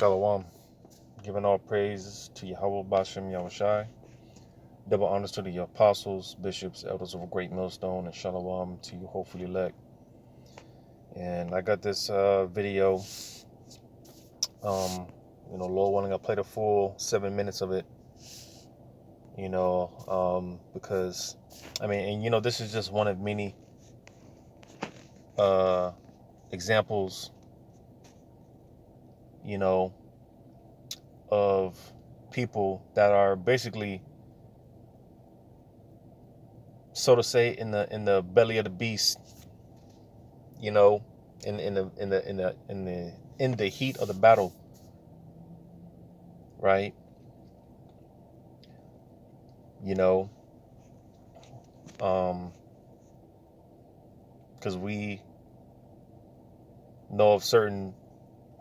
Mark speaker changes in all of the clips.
Speaker 1: Shalom. Giving all praises to Yahweh Bashem Yahushai. Double honors to the apostles, bishops, elders of a great millstone, and Shalom to you, hopefully elect. And I got this video. Lord willing, I played a full 7 minutes of it. Because this is just one of many examples, of people that are basically, so to say, in the belly of the beast, in the heat of the battle, right? Because we know of certain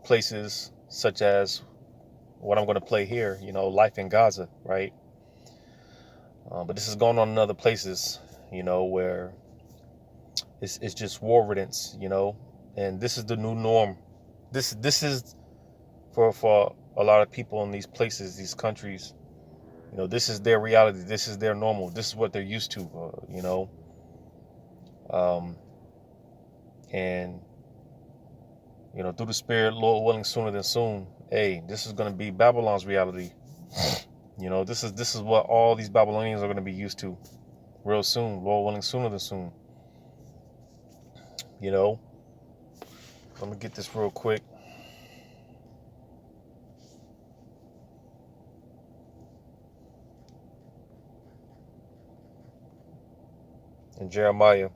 Speaker 1: places, such as what I'm going to play here, life in Gaza, right? But this is going on in other places, where it's just war riddance, and this is the new norm. This is for a lot of people in these places, these countries, this is their reality. This is their normal. This is what they're used to, and through the Spirit, Lord willing, sooner than soon, hey, this is going to be Babylon's reality. This is what all these Babylonians are going to be used to real soon, Lord willing, sooner than soon. Let me get this real quick. In Jeremiah,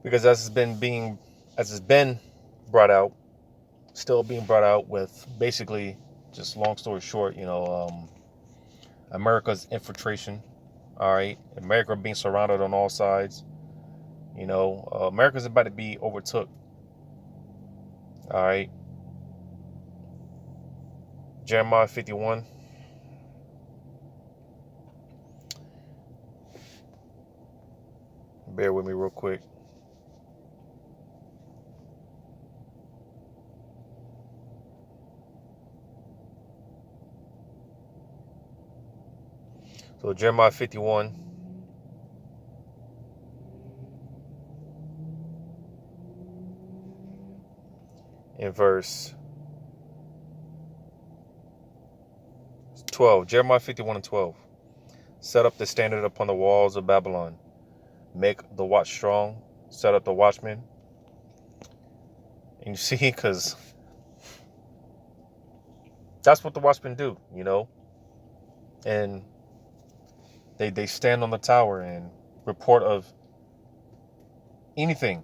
Speaker 1: because as it's been brought out, still being brought out, with basically, just long story short, America's infiltration. All right, America being surrounded on all sides. America's about to be overtook. All right, Jeremiah 51. Bear with me real quick. So Jeremiah 51. In verse 12. Jeremiah 51 and 12. Set up the standard upon the walls of Babylon. Make the watch strong. Set up the watchmen. And you see, because that's what the watchmen do, And they stand on the tower and report of anything,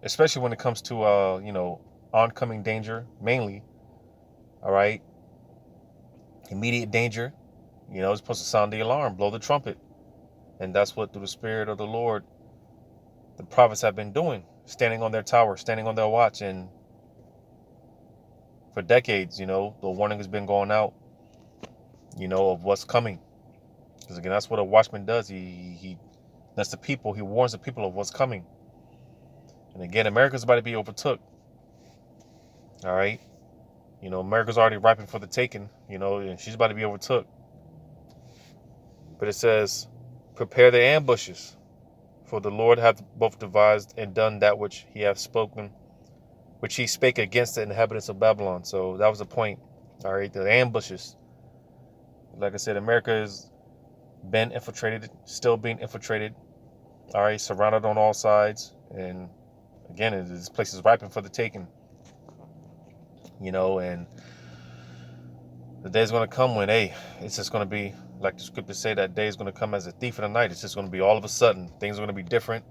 Speaker 1: especially when it comes to, oncoming danger, mainly. All right. Immediate danger. It's supposed to sound the alarm, blow the trumpet. And that's what, through the Spirit of the Lord, the prophets have been doing, standing on their tower, standing on their watch. And for decades, the warning has been going out, of what's coming. Because again, that's what a watchman does. He that's the people. He warns the people of what's coming. And again, America's about to be overtook. All right. America's already ripened for the taking, and she's about to be overtook. But it says, prepare the ambushes, for the Lord hath both devised and done that which he hath spoken, which he spake against the inhabitants of Babylon. So that was the point. All right, the ambushes. Like I said, America has been infiltrated, still being infiltrated. All right, surrounded on all sides. And again, this place is ripe for the taking. And the day's going to come when, hey, it's just going to be, like the scriptures say, that day is going to come as a thief in the night. It's just going to be all of a sudden. Things are going to be different.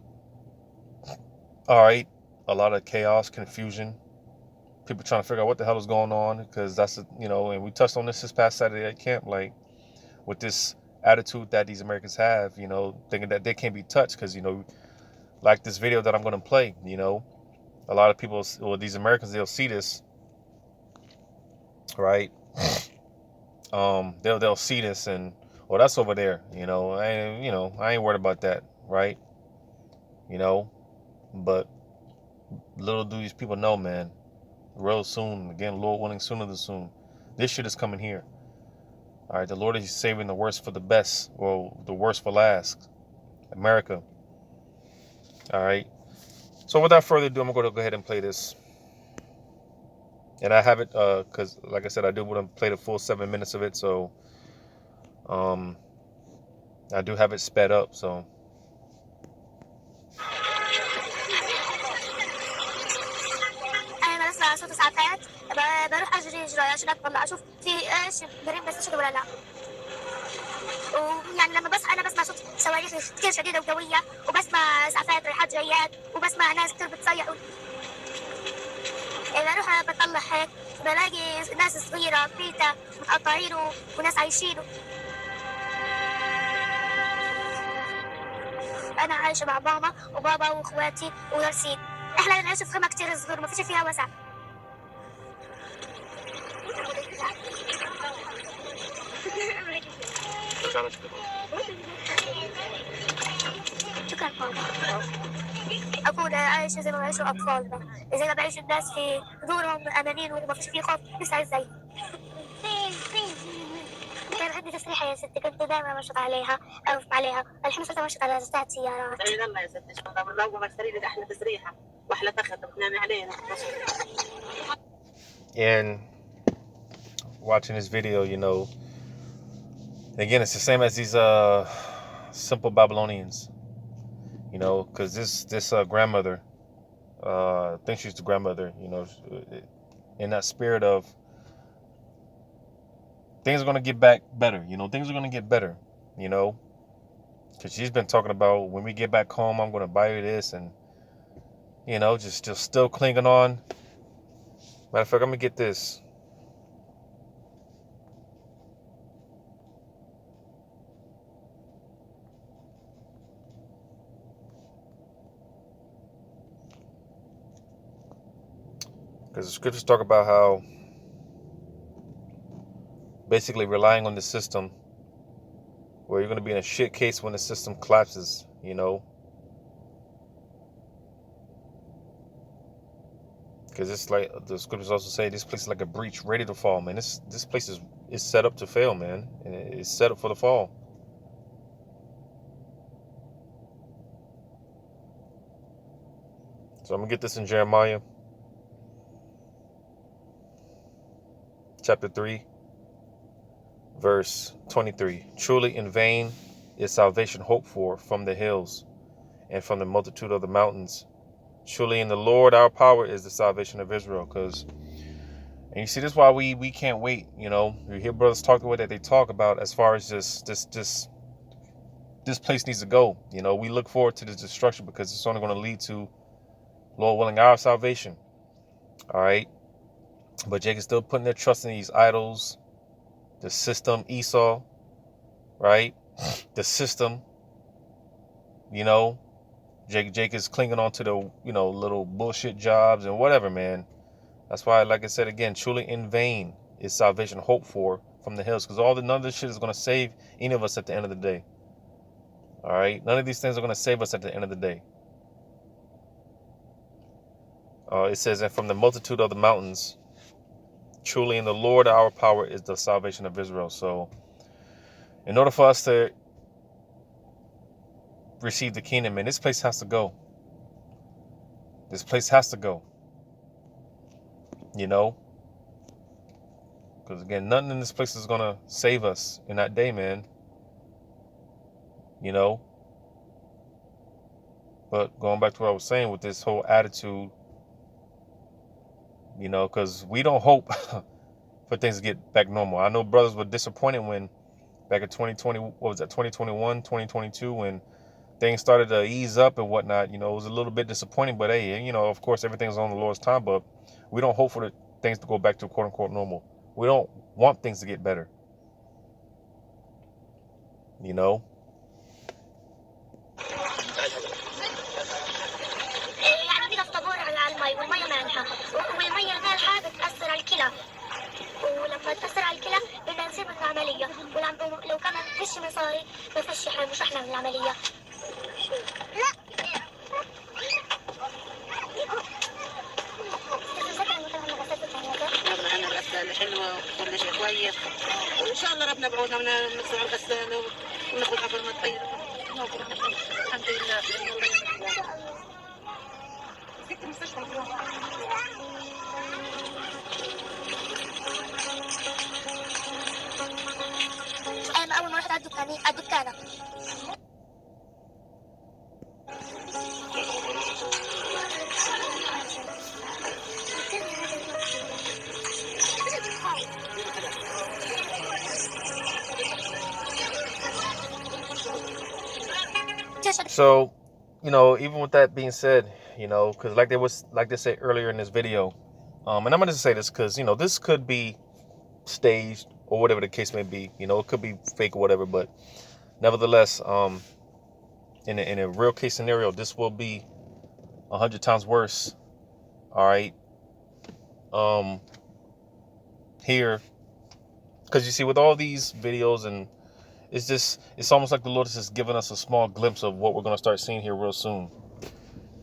Speaker 1: All right. A lot of chaos, confusion. People trying to figure out what the hell is going on, because that's, and we touched on this past Saturday at camp, like with this attitude that these Americans have, thinking that they can't be touched because, like this video that I'm going to play, a lot of people, or these Americans, they'll see this, right? They'll see this and, well, that's over there, I ain't worried about that, right? But little do these people know, man, real soon, again, Lord willing, sooner than soon, this shit is coming here. All right, the Lord is saving the worst for the best, or the worst for last. America. All right. So without further ado, I'm going to go ahead and play this. And I have it because, like I said, I do want to play the full 7 minutes of it. So I do have it sped up. So.
Speaker 2: أنا بسمع صوت إسعافات، بروح أجري عشان أطلع أشوف في إيش جريمة بس شغل ولا لا. ويعني لما بصحى أنا بسمع صوت صواريخ كتير شديدة وقوية، وبسمع إسعافات رايحات جايات، وبسمع ناس كتير بتصيح. بروح بطلع هيك بلاقي ناس صغيرة بيتا متقطعين وناس عايشين. أنا عايشة مع ماما وبابا وإخواتي وياسين. إحنا نعيش في خيمة كتير صغيرة ما فيش فيها وسع. شكرا بابا. أكون عايشة زي ما يعيشوا أطفالنا، زي ما بيعيش الناس في دورهم أمانين وما فيش فيه خوف، لسه عايز زي. كان عندي تسريحة يا ستي، كنت دائما مشط عليها أوقف عليها، الحين صرت مشط على ذات سيارات. أي والله يا ستي شغلة بنروح بشتري لك أحلى تسريحة وأحلى تخت بتنامي علينا.
Speaker 1: And watching this video, you know, again, it's the same as these simple Babylonians, you know, because this grandmother, I think she's the grandmother, you know, in that spirit of things are going to get back better, you know, things are going to get better, you know, because she's been talking about when we get back home, I'm going to buy you this, and, you know, just still clinging on. Matter of fact, I'm going to get this. Because the scriptures talk about how basically relying on the system, where you're going to be in a shit case when the system collapses, you know. Because it's like the scriptures also say, this place is like a breach ready to fall, man. This place is set up to fail, man, and it's set up for the fall. So I'm gonna get this in Jeremiah chapter 3, verse 23. Truly in vain is salvation hoped for from the hills and from the multitude of the mountains. Truly in the Lord our power is the salvation of Israel. And you see, this is why we can't wait. You know, you hear brothers talk the way that they talk about as far as this place needs to go. You know, we look forward to the destruction because it's only going to lead to, Lord willing, our salvation. All right. But Jacob's still putting their trust in these idols, the system, Esau, right? The system, you know, Jake is clinging on to the, you know, little bullshit jobs and whatever, man. That's why, like I said again, truly in vain is salvation hoped for from the hills, because none of this shit is going to save any of us at the end of the day. All right, none of these things are going to save us at the end of the day. It says, and from the multitude of the mountains, truly in the Lord our power is the salvation of Israel. So in order for us to receive the kingdom, and this place has to go. This place has to go. You know, because again, nothing in this place is going to save us in that day, man. You know, but going back to what I was saying with this whole attitude, you know, because we don't hope for things to get back normal. I know brothers were disappointed when back in 2020, what was that, 2021, 2022, when things started to ease up and whatnot. You know, it was a little bit disappointing, but hey, you know, of course, everything's on the Lord's time, but we don't hope for the things to go back to quote unquote normal. We don't want things to get better. You know?
Speaker 2: ولما تأثر على الكلى بدنا نسيب من العملية، لو كان فيش مصاري ما فيش مش احنا من العملية. لا وكل شيء كويس، وان شاء الله ربنا بعودنا من السوق الغسالة وناخذ عبر ما تطير. الحمد لله. في المستشفى انا اول ما رحت على الدكانه
Speaker 1: So, even with that being said, because like they said earlier in this video, and I'm gonna just say this because this could be staged or whatever the case may be. It could be fake or whatever, but nevertheless, in a real case scenario, this will be 100 times worse. All right. Here, because you see, with all these videos, and it's almost like the Lord is just giving us a small glimpse of what we're gonna start seeing here real soon.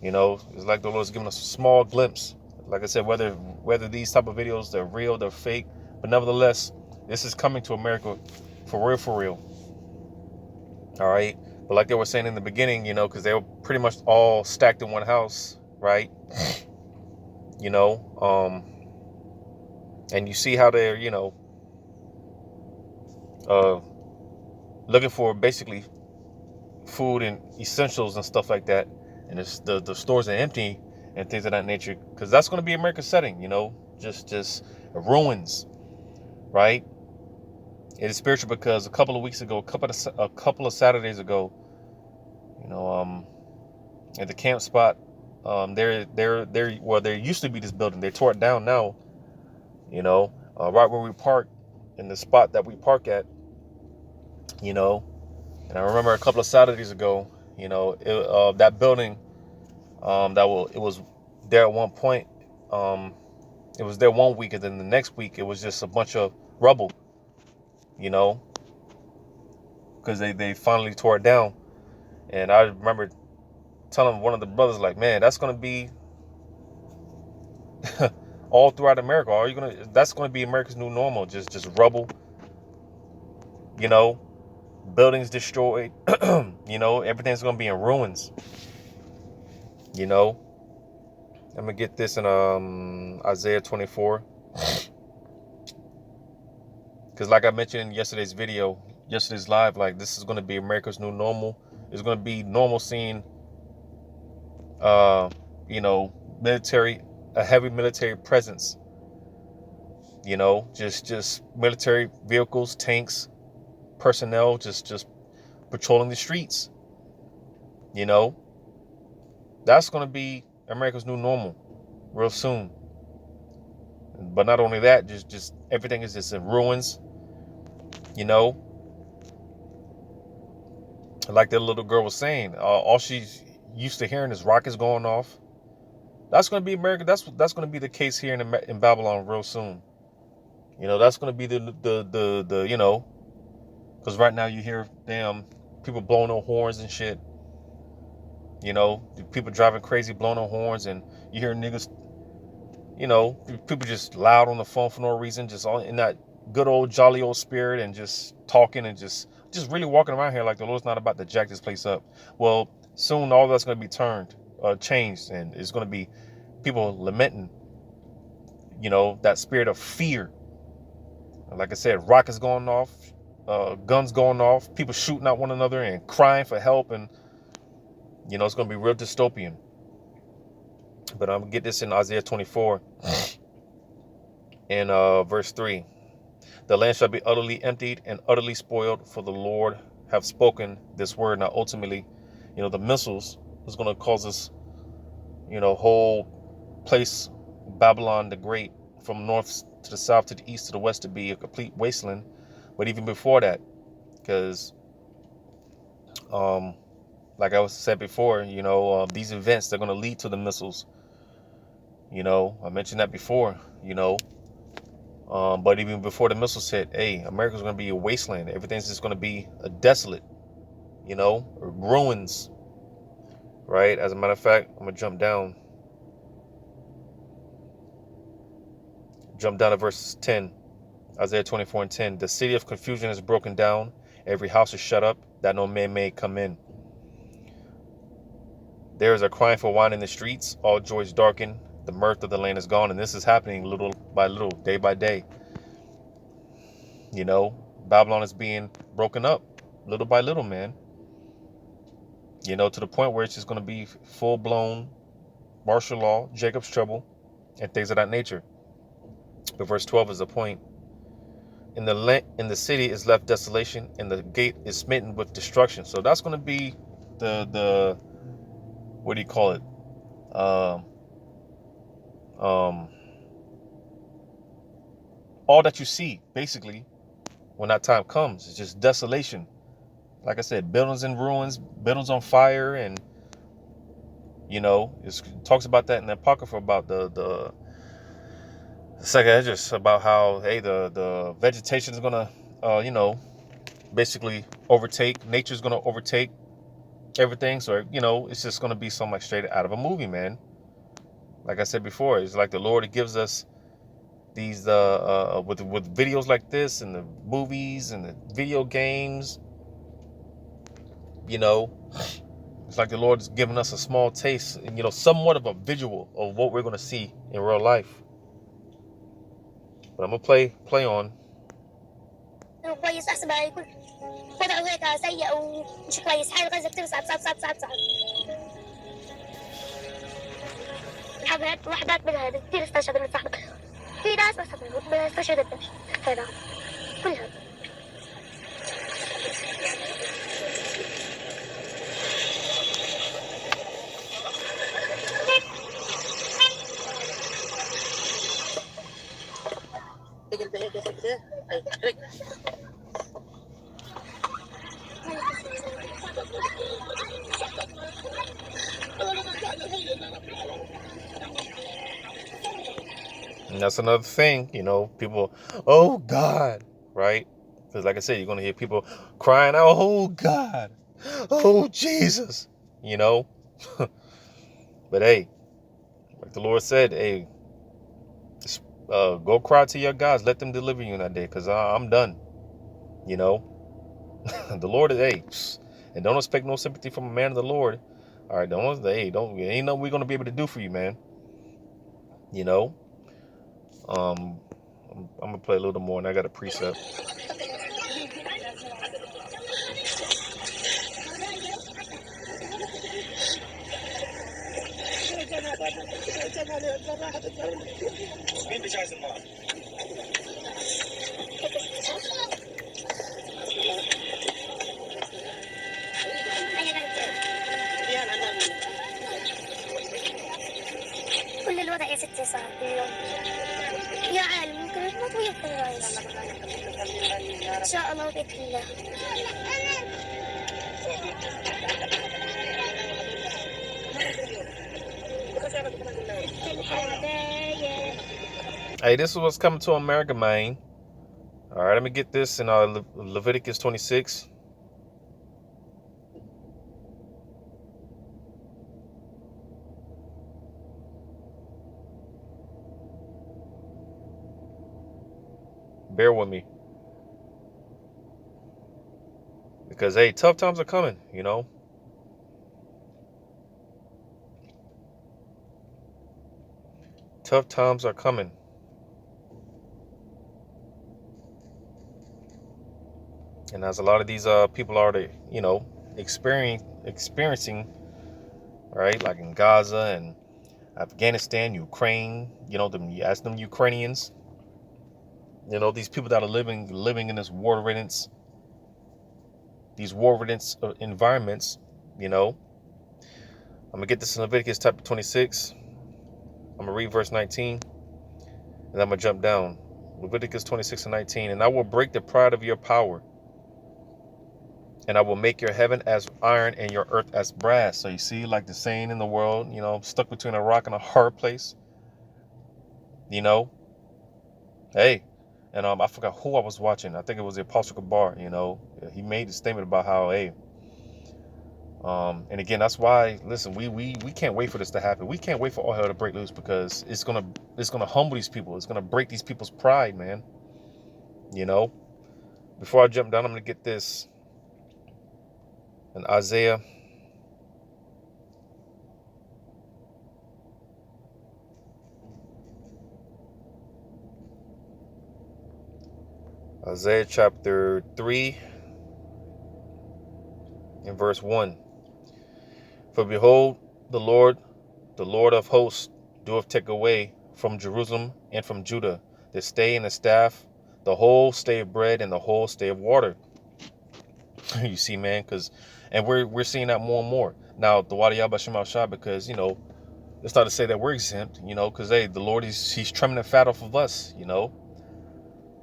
Speaker 1: It's like the Lord is giving us a small glimpse. Like I said, whether these type of videos, they're real, they're fake, but nevertheless, this is coming to America for real. All right. But like they were saying in the beginning, because they were pretty much all stacked in one house, right? And you see how they're, looking for basically food and essentials and stuff like that. And it's the stores are empty and things of that nature, because that's going to be America's setting, just ruins, right? It is spiritual because a couple of weeks ago, a couple of Saturdays ago, at the camp spot, there used to be this building. They tore it down now, right where we park, in the spot that we park at, and I remember a couple of Saturdays ago, that building, it was there at one point, it was there one week, and then the next week it was just a bunch of rubble, because they finally tore it down. And I remember telling one of the brothers, like, man, that's going to be all throughout America. That's going to be America's new normal. Just rubble, buildings destroyed, everything's going to be in ruins, I'm going to get this in Isaiah 24. Because like I mentioned in yesterday's live, like, this is going to be America's new normal. It's going to be normal seeing, a heavy military presence, just military vehicles, tanks, personnel, just patrolling the streets. That's going to be America's new normal real soon. But not only that, just everything is just in ruins. Like that little girl was saying, all she's used to hearing is rockets going off. That's going to be America. That's going to be the case here in Babylon real soon. That's going to be the because right now you hear people blowing their horns and shit. People driving crazy, blowing their horns, and you hear niggas, people just loud on the phone for no reason, just all in that good old jolly old spirit, and just talking and just really walking around here like the Lord's not about to jack this place up. Well, soon all that's going to be changed, and it's going to be people lamenting, that spirit of fear. Like I said, rockets going off, guns going off, people shooting at one another and crying for help, and it's going to be real dystopian. But I'm going to get this in Isaiah 24 in verse 3. The land shall be utterly emptied and utterly spoiled, for the Lord have spoken this word. Now, ultimately, the missiles is going to cause this, whole place, Babylon the Great, from north to the south to the east to the west, to be a complete wasteland. But even before that, because, like I said before, these events, they're going to lead to the missiles. I mentioned that before, but even before the missiles hit, America's going to be a wasteland. Everything's just going to be a desolate, ruins, right? As a matter of fact, I'm going to jump down to verse 10. Isaiah 24:10. The city of confusion is broken down. Every house is shut up, that no man may come in. There is a crying for wine in the streets. All joy is darkened. The mirth of the land is gone. And this is happening little by little, day by day. You know, Babylon is being broken up little by little, man. You know, to the point where it's just going to be full-blown martial law, Jacob's trouble, and things of that nature. But verse 12 is the point. In the city is left desolation, and the gate is smitten with destruction. So that's going to be the what do you call it? All that you see, basically, when that time comes, is just desolation. Like I said, buildings in ruins, buildings on fire, and you know, it talks about that in the Apocrypha about the second Esdras, about how the vegetation is gonna you know, basically overtake, nature's gonna overtake everything. So you know, it's just gonna be something like straight out of a movie, man. Like I said before, it's like the Lord gives us these with videos like this and the movies and the video games. You know, it's like the Lord's giving us a small taste, and you know, somewhat of a visual of what we're gonna see in real life. But I'm gonna play on.
Speaker 2: كويس احسن بقى يكون وضعه هيك سيء ومش كويس. حال غزه كتير صعب صعب صعب صعب صعب. وحدات منها كتير استشهدوا من صاحبك. في ناس بس استشهدت هذا كلها.
Speaker 1: And that's another thing, you know, people, oh God, right? Because like I said, you're going to hear people crying out, oh God, oh Jesus, you know. But hey, like the Lord said, hey, go cry to your gods, let them deliver you in that day, because I'm done, you know. The Lord is, hey, and don't expect no sympathy from a man of the Lord. All right, don't ain't nothing we're going to be able to do for you, man. You know. I'm gonna play a little more, and I got a precept.
Speaker 2: كل الوضع يا ستي صعب اليوم. يا عالم ممكن نموت ويبقى الرئيس ان شاء الله وبإذن الله.
Speaker 1: Hey, this is what's coming to America, man. All right, let me get this in Leviticus 26. Bear with me. Because, hey, tough times are coming, you know. Tough times are coming. And as a lot of these people are, you know, experiencing, right, like in Gaza and Afghanistan, Ukraine, you know, ask them Ukrainians, you know, these people that are living in this these war-ridden environments, you know. I'm going to get this in Leviticus chapter 26. I'm going to read verse 19, and I'm going to jump down. Leviticus 26 and 19. And I will break the pride of your power, and I will make your heaven as iron and your earth as brass. So you see, like the saying in the world, you know, stuck between a rock and a hard place, you know. Hey, and I forgot who I was watching. I think it was the Apostle Kabar, you know. He made a statement about how, hey, and again, that's why, listen, we can't wait for this to happen. We can't wait for all hell to break loose, because it's gonna humble these people. It's gonna break these people's pride, man. You know, before I jump down, I'm going to get this in Isaiah. Isaiah chapter 3 and verse 1. For behold, the Lord of hosts, doeth take away from Jerusalem and from Judah the stay and the staff, the whole stay of bread and the whole stay of water. You see, man, and we're seeing that more and more. Now, the Wadi Yabashim Shah, because, it's not to say that we're exempt, because, hey, the Lord, he's trimming the fat off of us,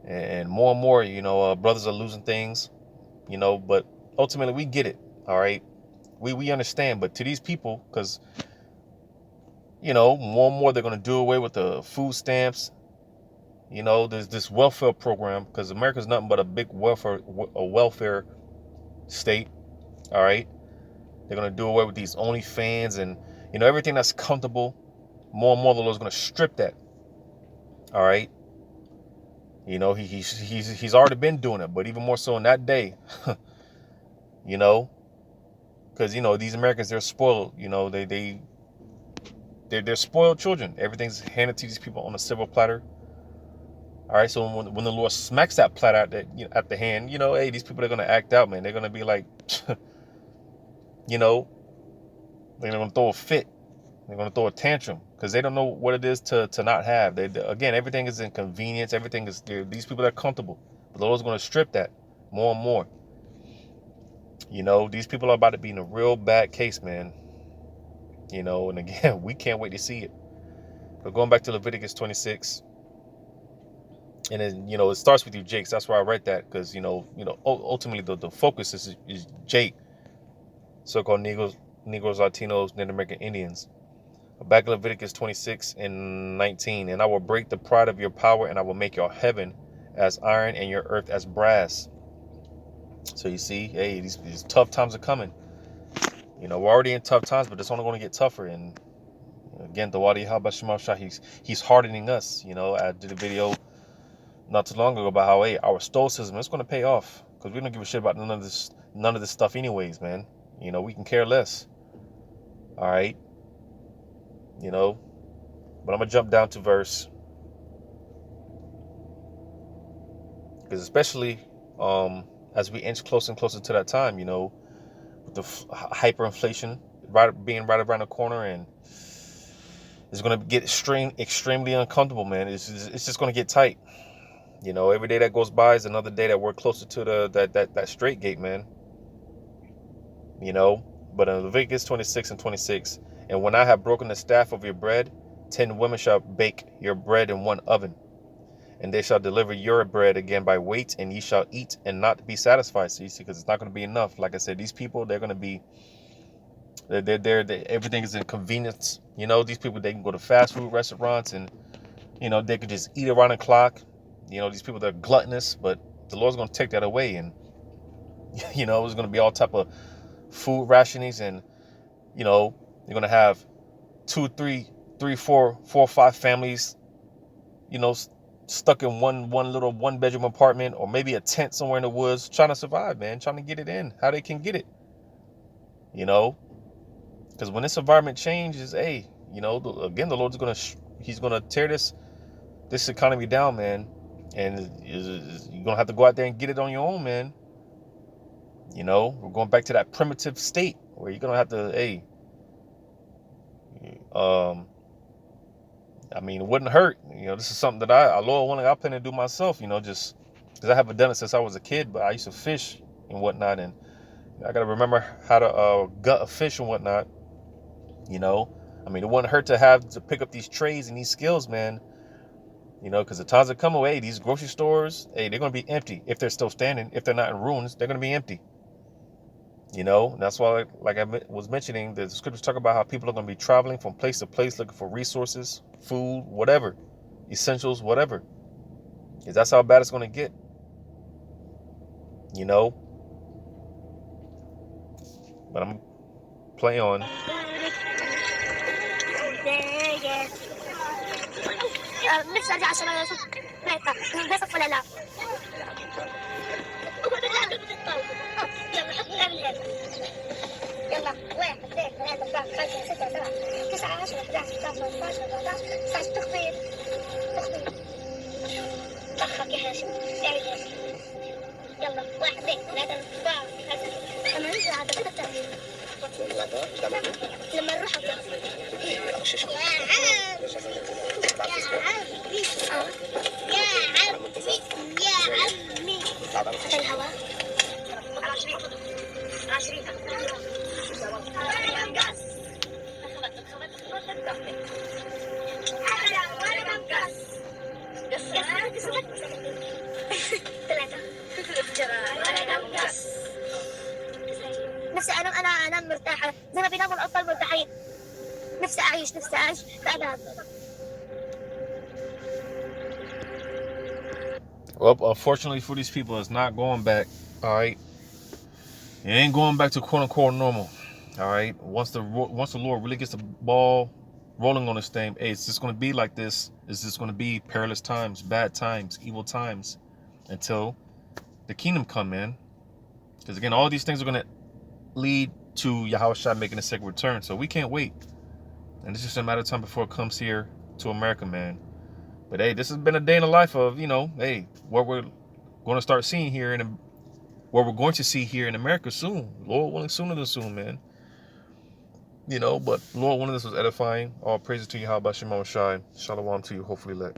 Speaker 1: and more, brothers are losing things, but ultimately we get it, all right? We understand, but to these people, because, more and more they're going to do away with the food stamps. There's this welfare program, because America's nothing but a big welfare state, all right? They're going to do away with these OnlyFans and, everything that's comfortable. More and more the Lord's going to strip that, all right? He's already been doing it, but even more so in that day, because, these Americans, they're spoiled, they're spoiled children. Everything's handed to these people on a silver platter. All right, so when the Lord smacks that platter at the hand, hey, these people are going to act out, man. They're going to be like, they're going to throw a fit. They're going to throw a tantrum because they don't know what it is to not have. Again, everything is inconvenience. Everything is, these people are comfortable. But the Lord's going to strip that more and more. These people are about to be in a real bad case, man. And again, we can't wait to see it. But going back to Leviticus 26, and then, it starts with you, Jake. So that's why I read that, because, ultimately the focus is Jake, so-called Negroes, Latinos, Native American Indians. Back in Leviticus 26 and 19, and I will break the pride of your power, and I will make your heaven as iron and your earth as brass. So you see, hey, these tough times are coming. We're already in tough times, but it's only going to get tougher. And again, the Wadi Habashim Shah, he's hardening us. I did a video not too long ago about how, hey, our stoicism is going to pay off, because we don't give a shit about none of this stuff anyways, man. We can care less. All right. But I'm gonna jump down to verse, because especially as we inch closer and closer to that time, with the hyperinflation being right around the corner, and it's gonna get extremely uncomfortable, man. It's just gonna get tight. Every day that goes by is another day that we're closer to that straight gate, man. But in Leviticus 26 and 26, and when I have broken the staff of your bread, 10 women shall bake your bread in one oven, and they shall deliver your bread again by weight, and ye shall eat and not be satisfied. So you see, because it's not going to be enough. Like I said, these people, they're going to be, everything is in convenience. These people, they can go to fast food restaurants, and, they can just eat around the clock. These people, they're gluttonous, but the Lord's going to take that away. And, it's going to be all type of food rationings, and, you're going to have 2, 3, 4, 5 families, stuck in one little 1-bedroom apartment, or maybe a tent somewhere in the woods, trying to survive, man, trying to get it in, how they can get it, because when this environment changes, hey, again, the Lord's he's gonna tear this economy down, man, and you're gonna have to go out there and get it on your own, man. We're going back to that primitive state where you're gonna have to, hey, I mean, it wouldn't hurt. This is something that I plan to do myself, just because I haven't done it since I was a kid, but I used to fish and whatnot, and I got to remember how to gut a fish and whatnot. I mean, it wouldn't hurt to pick up these trades and these skills, man, because the times that come away, these grocery stores, hey, they're going to be empty if they're still standing. If they're not in ruins, they're going to be empty. That's why, like I was mentioning, the scriptures talk about how people are going to be traveling from place to place looking for resources, food, whatever, essentials, whatever. Because that's how bad it's going to get. But I'm play on.
Speaker 2: نفسي ارجع عشان اشوف بيتها ولا لا. اعمل هيك. يلا 1 2 3 4 5 6 7 9 10 11 12 13 14 15 تخبير ضخك يا هاشم اعمل هيك. يلا 1 2 3 4 5 لما ننزل على كده بتعمل لما نروح على في الهواء 20 نفسي انام مرتاحه زي ما بيناموا الاطفال مرتاحين. نفسي اعيش بأمان.
Speaker 1: Well, unfortunately for these people, it's not going back. All right, it ain't going back to quote unquote normal. All right, once the Lord really gets the ball rolling on this thing, hey, it's just going to be like this. It's just going to be perilous times, bad times, evil times, until the kingdom come in. Because again, all these things are going to lead to Yahushua making a second return. So we can't wait, and it's just a matter of time before it comes here to America, man. But hey, this has been a day in the life of, hey, what we're going to start seeing here and what we're going to see here in America soon. Lord willing, sooner than soon, man. But Lord willing, this was edifying. All praises to you, how about Shema Shai. Shalom to you, hopefully let.